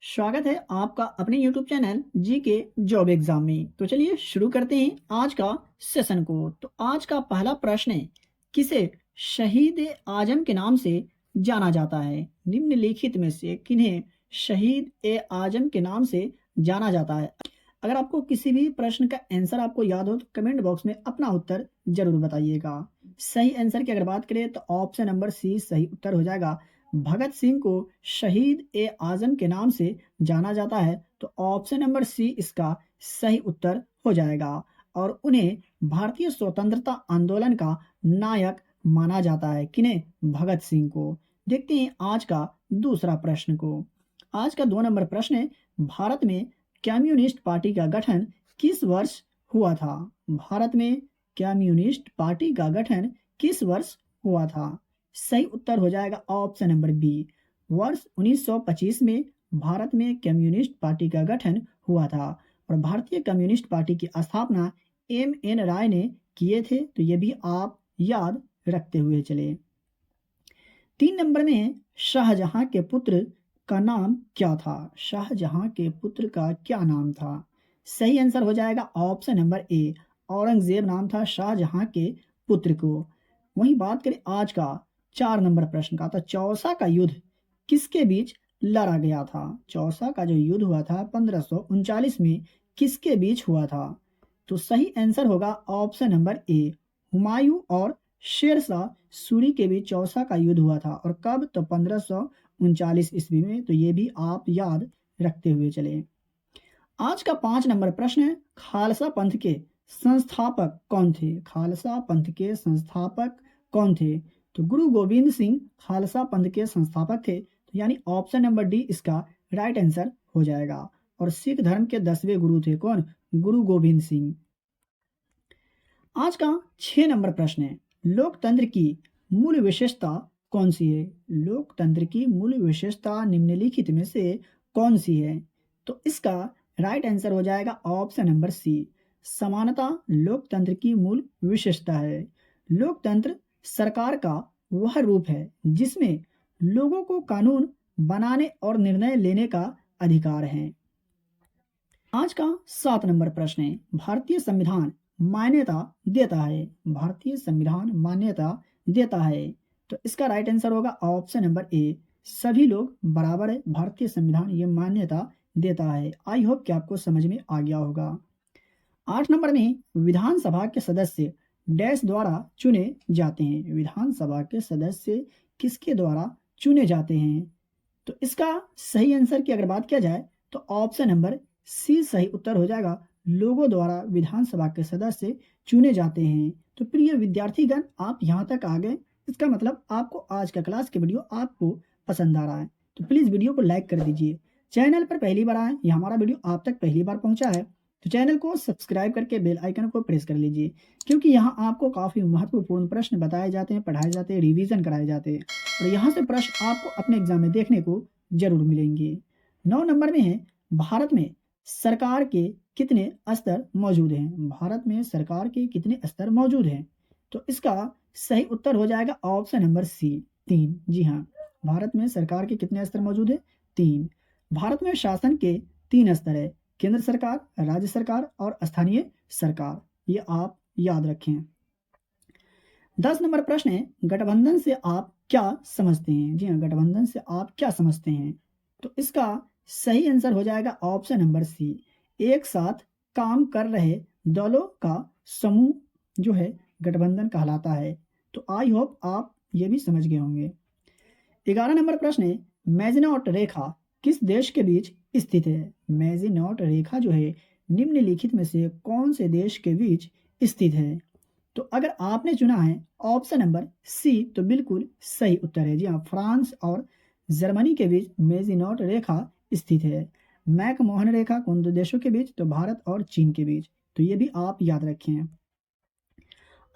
स्वागत है आपका अपने YouTube चैनल जी के जॉब एग्जाम में। तो चलिए शुरू करते हैं आज का सेशन को। तो आज का पहला प्रश्न है, किसे शहीद आजम के नाम से जाना जाता है? निम्नलिखित में से किन्हें शहीद ए आजम के नाम से जाना जाता है? अगर आपको किसी भी प्रश्न का आंसर आपको याद हो तो कमेंट बॉक्स में अपना उत्तर जरूर बताइएगा। सही आंसर की अगर बात करें तो ऑप्शन नंबर सी सही उत्तर हो जाएगा। भगत सिंह को शहीद ए आजम के नाम से जाना जाता है, तो ऑप्शन नंबर सी इसका सही उत्तर हो जाएगा। और उन्हें भारतीय स्वतंत्रता आंदोलन का नायक माना जाता है। किन्हें? भगत सिंह को। देखते हैं आज का दूसरा प्रश्न को। आज का 2 नंबर प्रश्न है, भारत में कम्युनिस्ट पार्टी का गठन किस वर्ष हुआ था? भारत में कम्युनिस्ट पार्टी का गठन किस वर्ष हुआ था? सही उत्तर हो जाएगा ऑप्शन नंबर बी। वर्ष 1925 में भारत में कम्युनिस्ट पार्टी का गठन हुआ था और भारतीय कम्युनिस्ट पार्टी की स्थापना एम.एन. राय ने किए थे। तो ये भी आप याद रखते हुए चले। 3 नंबर में है, शाहजहां के पुत्र का नाम क्या था? शाहजहां के पुत्र का क्या नाम था? सही आंसर हो जाएगा ऑप्शन नंबर ए। औरंगजेब नाम था शाहजहां के पुत्र को। वहीं बात करें आज का 4 नंबर प्रश्न का, तो चौसा का युद्ध किसके बीच लड़ा गया था? चौसा का जो युद्ध हुआ था 1539 में किसके बीच हुआ था? तो सही आंसर होगा ऑप्शन नंबर ए। हुमायूं और शेरशाह सूरी के बीच चौसा का युद्ध हुआ था। और कब? तो 1539 ईस्वी में। तो ये भी आप याद रखते हुए चले। आज का 5 नंबर प्रश्न है, खालसा पंथ के संस्थापक कौन थे? खालसा पंथ के संस्थापक कौन थे? तो गुरु गोविंद सिंह खालसा पंथ के संस्थापक थे। तो यानी ऑप्शन नंबर डी इसका राइट आंसर हो जाएगा। और सिख धर्म के 10वें गुरु थे कौन? गुरु गोविंद सिंह। आज का 6 नंबर प्रश्न है, लोकतंत्र की मूल विशेषता कौन सी है? लोकतंत्र की मूल विशेषता निम्नलिखित में से कौन सी है? तो इसका राइट आंसर हो जाएगा ऑप्शन नंबर सी। समानता लोकतंत्र की मूल विशेषता है। लोकतंत्र सरकार का वह रूप है जिसमें लोगों को कानून बनाने और निर्णय लेने का अधिकार है। आज का 7 नंबर प्रश्न है, भारतीय संविधान मान्यता देता है। भारतीय संविधान मान्यता देता है। तो इसका राइट आंसर होगा ऑप्शन नंबर ए। सभी लोग बराबर है। भारतीय संविधान ये मान्यता देता है। आई होप कि आपको समझ में आ गया होगा। 8 नंबर में विधानसभा के सदस्य डैश द्वारा चुने जाते हैं। विधानसभा के सदस्य किसके द्वारा चुने जाते हैं? तो इसका सही आंसर की अगर बात किया जाए तो ऑप्शन नंबर सी सही उत्तर हो जाएगा। लोगों द्वारा विधानसभा के सदस्य चुने जाते हैं। तो प्रिय विद्यार्थीगण, आप यहाँ तक आ गए, इसका मतलब आपको आज का क्लास के वीडियो आपको पसंद आ रहा है। तो प्लीज़ वीडियो को लाइक कर दीजिए। चैनल पर पहली बार आए या हमारा वीडियो आप तक पहली बार पहुंचा है तो चैनल को सब्सक्राइब करके बेल आइकन को प्रेस कर लीजिए, क्योंकि यहाँ आपको काफ़ी महत्वपूर्ण प्रश्न बताए जाते हैं, पढ़ाए जाते हैं, रिवीजन कराए जाते हैं और यहाँ से प्रश्न आपको अपने एग्जाम में देखने को जरूर मिलेंगे। 9 नंबर में है, भारत में सरकार के कितने स्तर मौजूद हैं? भारत में सरकार के कितने स्तर मौजूद हैं? तो इसका सही उत्तर हो जाएगा ऑप्शन नंबर सी 3। जी हाँ, भारत में सरकार के कितने स्तर मौजूद है? 3। भारत में शासन के 3 स्तर है, केंद्र सरकार, राज्य सरकार और स्थानीय सरकार। ये आप याद रखें। 10 नंबर प्रश्न है, गठबंधन से आप क्या समझते हैं? जी हाँ, गठबंधन से आप क्या समझते हैं? तो इसका सही आंसर हो जाएगा ऑप्शन नंबर सी। एक साथ काम कर रहे दलों का समूह जो है गठबंधन कहलाता है। तो आई होप आप ये भी समझ गए होंगे। 11 नंबर प्रश्न है, मैजिनॉट रेखा किस देश के बीच स्थित है? मैजिनॉट रेखा जो है निम्नलिखित में से कौन से देश के बीच स्थित है? तो अगर आपने चुना है ऑप्शन नंबर सी तो बिल्कुल सही उत्तर है। जी हाँ, फ्रांस और जर्मनी के बीच मेजिनॉट रेखा स्थित है। मैकमोहन रेखा कौन दो देशों के बीच? तो भारत और चीन के बीच। तो ये भी आप याद रखें।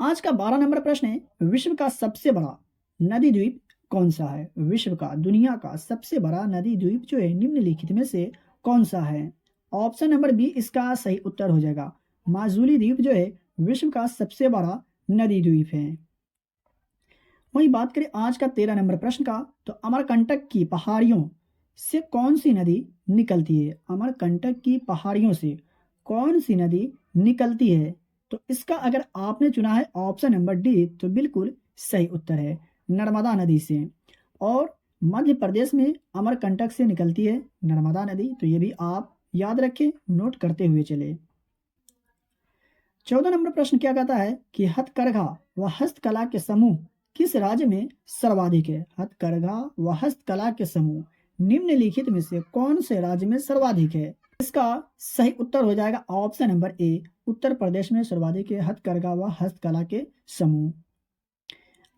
आज का 12 नंबर प्रश्न है, विश्व का सबसे बड़ा नदी द्वीप कौन सा है? विश्व का, दुनिया का सबसे बड़ा नदी द्वीप जो है निम्नलिखित में से कौन सा है? ऑप्शन नंबर बी इसका सही उत्तर हो जाएगा। माजुली द्वीप जो है विश्व का सबसे बड़ा नदी द्वीप है। वहीं बात करें आज का 13 नंबर प्रश्न का, तो अमरकंटक की पहाड़ियों से कौन सी नदी निकलती है? अमरकंटक की पहाड़ियों से कौन सी नदी निकलती है? तो इसका अगर आपने चुना है ऑप्शन नंबर डी तो बिल्कुल सही उत्तर है, नर्मदा नदी से। और मध्य प्रदेश में अमरकंटक से निकलती है नर्मदा नदी, तो ये भी आप याद रखें, नोट करते हुए चले। 14 नंबर प्रश्न क्या कहता है कि हथकरघा व हस्तकला के समूह किस राज्य में सर्वाधिक है? हथकरघा व हस्तकला के समूह निम्नलिखित में से कौन से राज्य में सर्वाधिक है? इसका सही उत्तर हो जाएगा ऑप्शन नंबर ए, उत्तर प्रदेश में सर्वाधिक है हथकरघा व हस्तकला के समूह।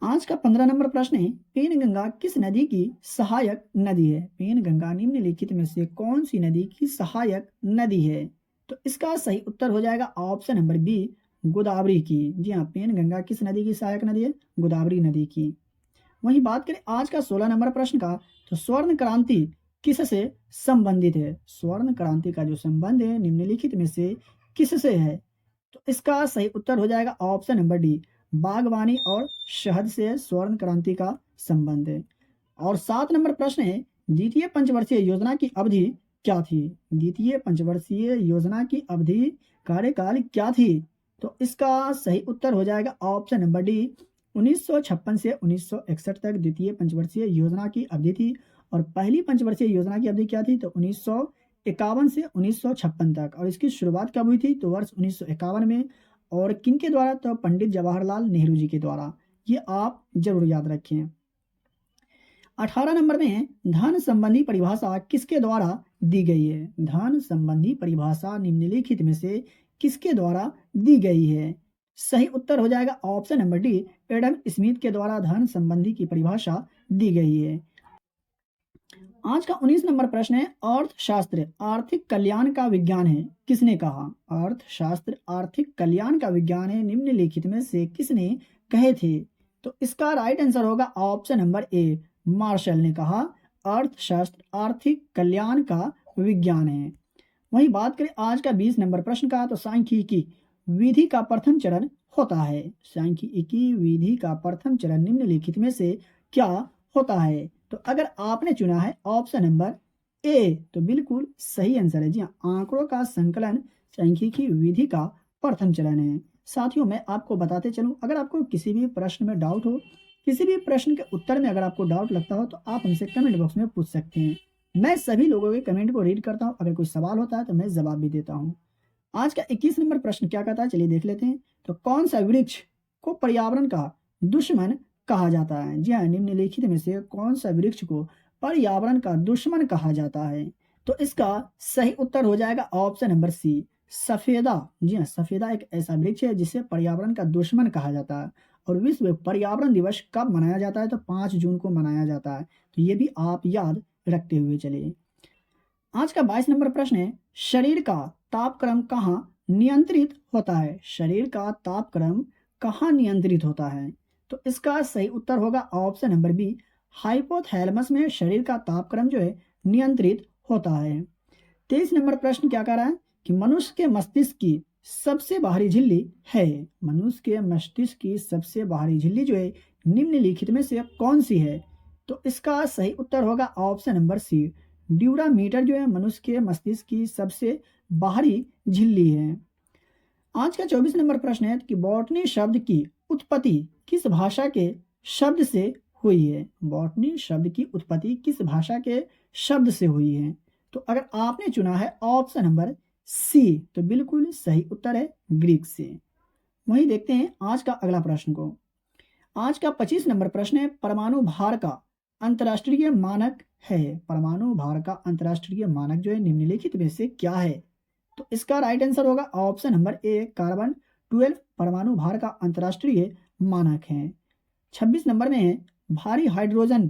आज का 15 नंबर प्रश्न है, पेनगंगा किस नदी की सहायक नदी है? पेनगंगा निम्नलिखित में से कौन सी नदी की सहायक नदी है? तो इसका सही उत्तर हो जाएगा ऑप्शन नंबर बी, गोदावरी की। जी हाँ, पेनगंगा किस नदी की सहायक नदी है? गोदावरी नदी की। वहीं बात करें आज का 16 नंबर प्रश्न का, तो स्वर्ण क्रांति किससे संबंधित है? स्वर्ण क्रांति का जो संबंध है निम्नलिखित में से किससे है? तो इसका सही उत्तर हो जाएगा ऑप्शन नंबर डी, बागवानी और शहद से स्वर्ण क्रांति का संबंध है। और 7 नंबर प्रश्न है, द्वितीय पंचवर्षीय योजना की अवधि क्या थी? द्वितीय पंचवर्षीय योजना की अवधि कार्यकाल क्या थी? तो इसका सही उत्तर हो जाएगा ऑप्शन नंबर डी, 1956 से 1961 तक द्वितीय पंचवर्षीय योजना की अवधि थी। और पहली पंचवर्षीय योजना की अवधि क्या थी? तो 1951 से 1956 तक। और इसकी शुरुआत कब हुई थी? तो वर्ष 1951 में। और किनके द्वारा? तो पंडित जवाहरलाल नेहरू जी के द्वारा। ये आप जरूर याद रखें। 18 नंबर में है, धन संबंधी परिभाषा किसके द्वारा दी गई है? धन संबंधी परिभाषा निम्नलिखित में से किसके द्वारा दी गई है? सही उत्तर हो जाएगा option number D, Adam Smith के द्वारा धन संबंधी की परिभाषा दी गई है। आज का 19 नंबर प्रश्न है, अर्थशास्त्र आर्थिक कल्याण का विज्ञान है, किसने कहा? अर्थशास्त्र आर्थिक कल्याण का विज्ञान है, निम्नलिखित में से किसने कहे थे? तो इसका राइट आंसर होगा ऑप्शन नंबर ए, मार्शल ने कहा अर्थशास्त्र आर्थिक कल्याण का विज्ञान है। वहीं बात करें आज का 20 नंबर प्रश्न का, तो सांख्यिकी विधि का प्रथम चरण होता है। सांख्यिकी विधि का प्रथम चरण निम्नलिखित में से क्या होता है? तो अगर आपने चुना है ऑप्शन नंबर ए तो बिल्कुल सही आंसर है। जी हाँ, आंकड़ों का संकलन सांख्यिकी विधि का प्रथम चरण है। साथियों, मैं आपको बताते चलूं, अगर आपको किसी भी प्रश्न में डाउट हो, किसी भी प्रश्न के उत्तर में अगर आपको डाउट लगता हो, तो आप हमसे कमेंट बॉक्स में पूछ सकते हैं। मैं सभी लोगों के कमेंट को रीड करता हूँ, अगर कोई सवाल होता है तो मैं जवाब भी देता हूँ। आज का 21 नंबर प्रश्न क्या कहता है, चलिए देख लेते हैं। तो कौन सा वृक्ष को पर्यावरण का दुश्मन कहा जाता है? जी हाँ, निम्नलिखित में से कौन सा वृक्ष को पर्यावरण का दुश्मन कहा जाता है? तो इसका सही उत्तर हो जाएगा ऑप्शन नंबर सी, सफेदा। जी हाँ, सफेदा एक ऐसा वृक्ष है जिसे पर्यावरण का दुश्मन कहा जाता है। और विश्व पर्यावरण दिवस कब मनाया जाता है? तो 5 जून को मनाया जाता है। तो ये भी आप याद रखते हुए चलिए। आज का 22 नंबर प्रश्न है, शरीर का तापक्रम कहाँ नियंत्रित होता है? शरीर का तापक्रम कहाँ नियंत्रित होता है? तो इसका सही उत्तर होगा ऑप्शन नंबर बी, हाइपोथैलेमस में शरीर का तापक्रम जो है नियंत्रित होता है। 23 नंबर प्रश्न क्या कह रहा है कि मनुष्य के मस्तिष्क की सबसे बाहरी झिल्ली है। मनुष्य के मस्तिष्क की सबसे बाहरी झिल्ली जो है निम्नलिखित में से कौन सी है? तो इसका सही उत्तर होगा ऑप्शन नंबर सी, ड्यूरामीटर जो है मनुष्य के मस्तिष्क की सबसे बाहरी झिल्ली है। आज का 24 नंबर प्रश्न है कि बॉटनी शब्द की उत्पत्ति किस भाषा के शब्द से हुई है? बॉटनी शब्द की उत्पत्ति किस भाषा के शब्द से हुई है? तो अगर आपने चुना है ऑप्शन नंबर सी तो बिल्कुल सही उत्तर है, ग्रीक से। वहीं देखते हैं आज का अगला प्रश्न को। आज का 25 नंबर प्रश्न है, परमाणु भार का अंतर्राष्ट्रीय मानक है। परमाणु भार का अंतर्राष्ट्रीय मानक जो है निम्नलिखित में से क्या है? तो इसका राइट आंसर होगा ऑप्शन नंबर ए, कार्बन 12 परमाणु भार का अंतर्राष्ट्रीय मानक है। 26 नंबर में है, भारी हाइड्रोजन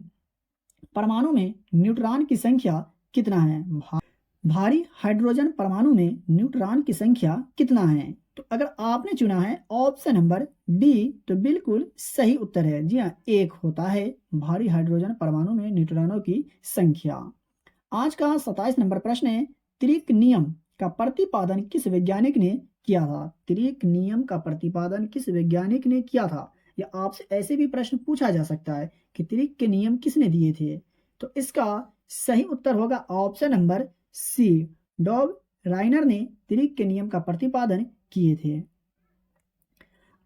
परमाणु में न्यूट्रॉन की संख्या कितना है? भारी हाइड्रोजन परमाणु में न्यूट्रॉन की संख्या कितना है? तो अगर आपने चुना है ऑप्शन नंबर डी तो बिल्कुल सही उत्तर है। जी हाँ, 1 होता है भारी हाइड्रोजन परमाणु में न्यूट्रॉनों की संख्या। आज का 27 नंबर प्रश्न है, त्रिक नियम का प्रतिपादन किस वैज्ञानिक ने किया था? त्रिक नियम का प्रतिपादन किस वैज्ञानिक ने किया था? या आपसे ऐसे भी प्रश्न पूछा जा सकता है कि त्रिक के नियम किसने दिए थे? तो इसका सही उत्तर होगा ऑप्शन नंबर सी। डॉब राइनर ने त्रिक के नियम का प्रतिपादन किए थे।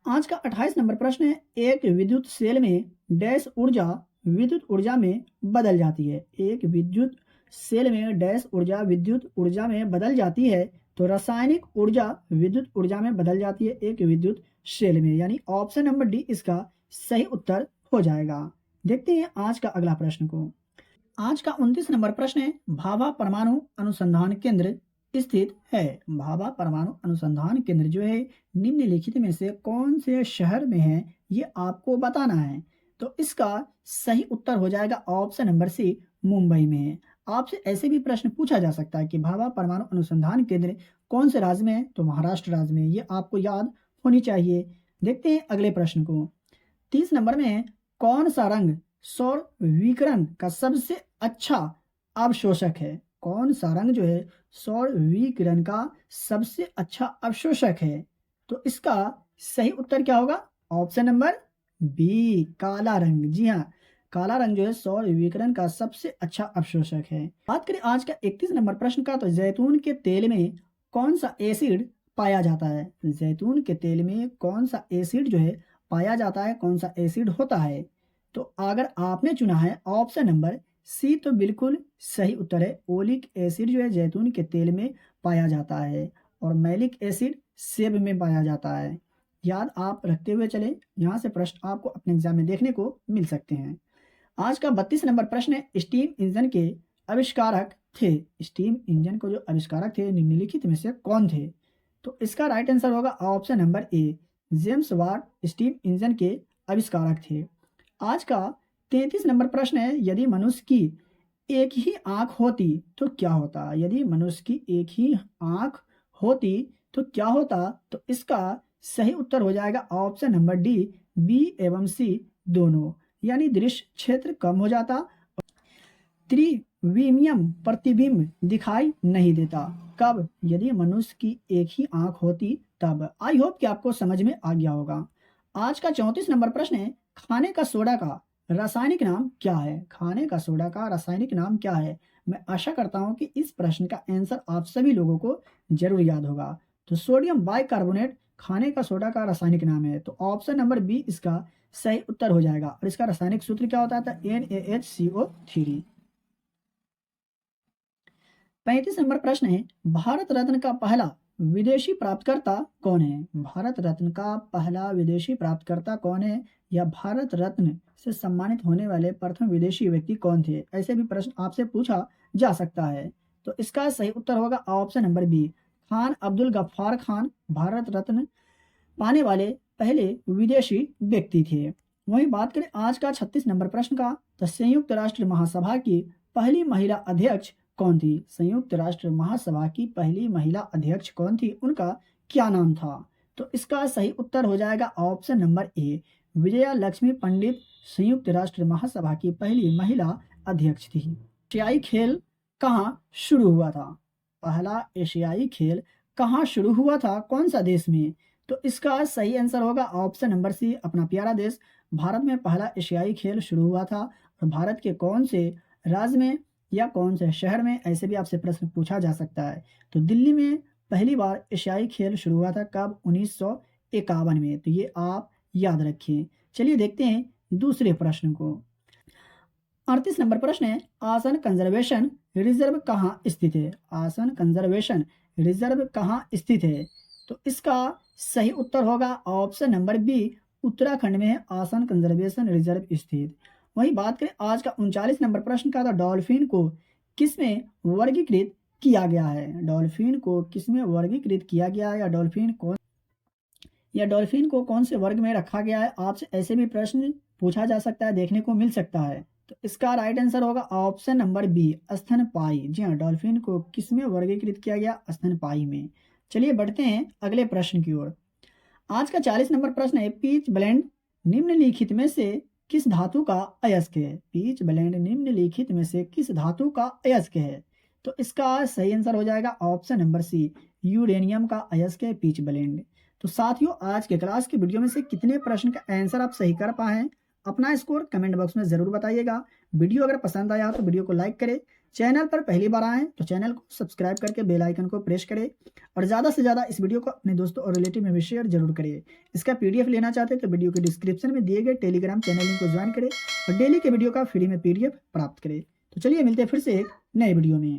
आज का 28 नंबर प्रश्न है, एक विद्युत सेल में डैश ऊर्जा विद्युत ऊर्जा में बदल जाती है। एक विद्युत सेल में डैश ऊर्जा विद्युत ऊर्जा में बदल जाती है, तो रासायनिक ऊर्जा विद्युत ऊर्जा में बदल जाती है एक विद्युत सेल में, यानी ऑप्शन नंबर डी इसका सही उत्तर हो जाएगा। देखते हैं आज का अगला प्रश्न को। आज का 29 नंबर प्रश्न है, भाभा परमाणु अनुसंधान केंद्र स्थित है। भाभा परमाणु अनुसंधान केंद्र जो है निम्नलिखित में से कौन से शहर में है, ये आपको बताना है। तो इसका सही उत्तर हो जाएगा ऑप्शन नंबर सी, मुंबई में है। आपसे ऐसे भी प्रश्न पूछा जा सकता है कि भाभा परमाणु अनुसंधान केंद्र कौन से राज्य में है, तो महाराष्ट्र राज्य में, ये आपको याद होनी चाहिए। देखते हैं अगले प्रश्न को। 30 नंबर में है, कौन सा रंग सौर विकिरण का सबसे अच्छा अवशोषक है। कौन सा रंग जो है सौर विकिरण का सबसे अच्छा अवशोषक है, तो इसका सही उत्तर क्या होगा, ऑप्शन नंबर बी, काला रंग। जी हाँ, काला रंग जो है सौर विकिरण का सबसे अच्छा अवशोषक है। बात करें आज का 31 नंबर प्रश्न का, तो जैतून के तेल में कौन सा एसिड पाया जाता है। जैतून के तेल में कौन सा एसिड जो है पाया जाता है, कौन सा एसिड होता है। तो अगर आपने चुना है ऑप्शन नंबर सी, तो बिल्कुल सही उत्तर है। ओलिक एसिड जो है जैतून के तेल में पाया जाता है, और मैलिक एसिड सेब में पाया जाता है। याद आप रखते हुए चले, यहाँ से प्रश्न आपको अपने एग्जाम में देखने को मिल सकते हैं। आज का 32 नंबर प्रश्न है, स्टीम इंजन के आविष्कारक थे। स्टीम इंजन को जो आविष्कारक थे निम्नलिखित में से कौन थे, तो इसका राइट आंसर होगा option number A, James Watt steam engine के आविष्कारक थे। आज का 33 नंबर प्रश्न है, यदि मनुष्य की एक ही आंख होती तो क्या होता। यदि मनुष्य की एक ही आंख होती तो क्या होता, तो इसका सही उत्तर हो जाएगा ऑप्शन नंबर डी, बी एवं सी दोनों, यानी दृश्य क्षेत्र कम हो जाता, त्रिविमीय प्रतिबिंब दिखाई नहीं देता। कब, यदि मनुष्य की एक ही आंख होती तब। आई होप कि आपको समझ में आ गया होगा। आज का 34 नंबर प्रश्न है, खाने का सोडा का रासायनिक नाम क्या है। खाने का सोडा का रासायनिक नाम क्या है। मैं आशा करता हूं कि इस प्रश्न का आंसर आप सभी लोगों को जरूर याद होगा। तो सोडियम बाइकार्बोनेट खाने का सोडा का रासायनिक नाम है, तो ऑप्शन नंबर बी इसका सही उत्तर हो जाएगा। और इसका रासायनिक सूत्र क्या होता था, NaHCO3। 35 नंबर प्रश्न है, भारत रत्न का पहला विदेशी प्राप्तकर्ता कौन है। भारत रत्न का पहला विदेशी प्राप्तकर्ता कौन है, या भारत रत्न से सम्मानित होने वाले प्रथम विदेशी व्यक्ति कौन थे। ऐसे भी प्रश्न आपसे पूछा जा सकता है, तो इसका सही उत्तर होगा option number B, Khan Abdul Ghaffar Khan Bharat Ratna पाने वाले पहले विदेशी व्यक्ति थे। वहीं बात करें आज का 36 नंबर प्रश्न का, तो संयुक्त राष्ट्र महासभा की पहली महिला अध्यक्ष कौन थी। संयुक्त राष्ट्र महासभा की पहली महिला अध्यक्ष कौन थी, उनका क्या नाम था। तो इसका सही उत्तर हो जाएगा option number A, Vijaya Lakshmi Pandit संयुक्त राष्ट्र महासभा की पहली महिला अध्यक्ष थी। एशियाई खेल कहाँ शुरू हुआ था। पहला एशियाई खेल कहाँ शुरू हुआ था, कौन सा देश में। तो इसका सही आंसर होगा ऑप्शन नंबर सी, अपना प्यारा देश भारत में पहला एशियाई खेल शुरू हुआ था। और भारत के कौन से राज्य में या कौन से शहर में, ऐसे भी आपसे प्रश्न पूछा जा सकता है। तो दिल्ली में पहली बार एशियाई खेल शुरू हुआ था, कब, 1951 में। तो ये आप याद रखिए। चलिए देखते हैं दूसरे प्रश्न को। 38 नंबर प्रश्न है, आसन कंजर्वेशन रिजर्व कहाँ स्थित है। आसन कंजर्वेशन रिजर्व कहाँ स्थित है, तो इसका सही उत्तर होगा ऑप्शन नंबर बी, उत्तराखंड में है आसन कंजर्वेशन रिजर्व स्थित। वहीं बात करें आज का 39 नंबर प्रश्न का, तो डॉल्फिन को किसमें वर्गीकृत किया गया है। डॉल्फिन को किसमें वर्गीकृत किया गया है, या डॉल्फिन को कौन से वर्ग में रखा गया है। आपसे ऐसे भी प्रश्न पूछा जा सकता है, देखने को मिल सकता है। तो इसका राइट आंसर होगा ऑप्शन नंबर बी, स्तनपायी। जी हाँ, डॉल्फिन को किसमें वर्गीकृत किया गया, स्तनपायी में। चलिए बढ़ते हैं अगले प्रश्न की ओर। आज का 40 नंबर प्रश्न है, पीच ब्लेंड निम्नलिखित में से किस धातु का अयस्क है। पीच ब्लेंड निम्नलिखित में से किस धातु का अयस्क है, तो इसका सही आंसर हो जाएगा ऑप्शन नंबर सी, यूरेनियम का अयस्क है पीच ब्लेंड। तो साथियों, आज के क्लास के वीडियो में से कितने प्रश्न का आंसर आप सही कर पाए हैं, अपना स्कोर कमेंट बॉक्स में जरूर बताइएगा। वीडियो अगर पसंद आया तो वीडियो को लाइक करें, चैनल पर पहली बार आए तो चैनल को सब्सक्राइब करके बेल आइकन को प्रेस करें और ज़्यादा से ज़्यादा इस वीडियो को अपने दोस्तों और रिलेटिव में भी शेयर जरूर करिए। इसका पीडीएफ लेना चाहते हैं तो वीडियो के डिस्क्रिप्शन में दिए गए टेलीग्राम चैनल लिंक को ज्वाइन करें और डेली के वीडियो का फ्री में पीडीएफ प्राप्त करें। तो चलिए मिलते हैं फिर से एक नए वीडियो में।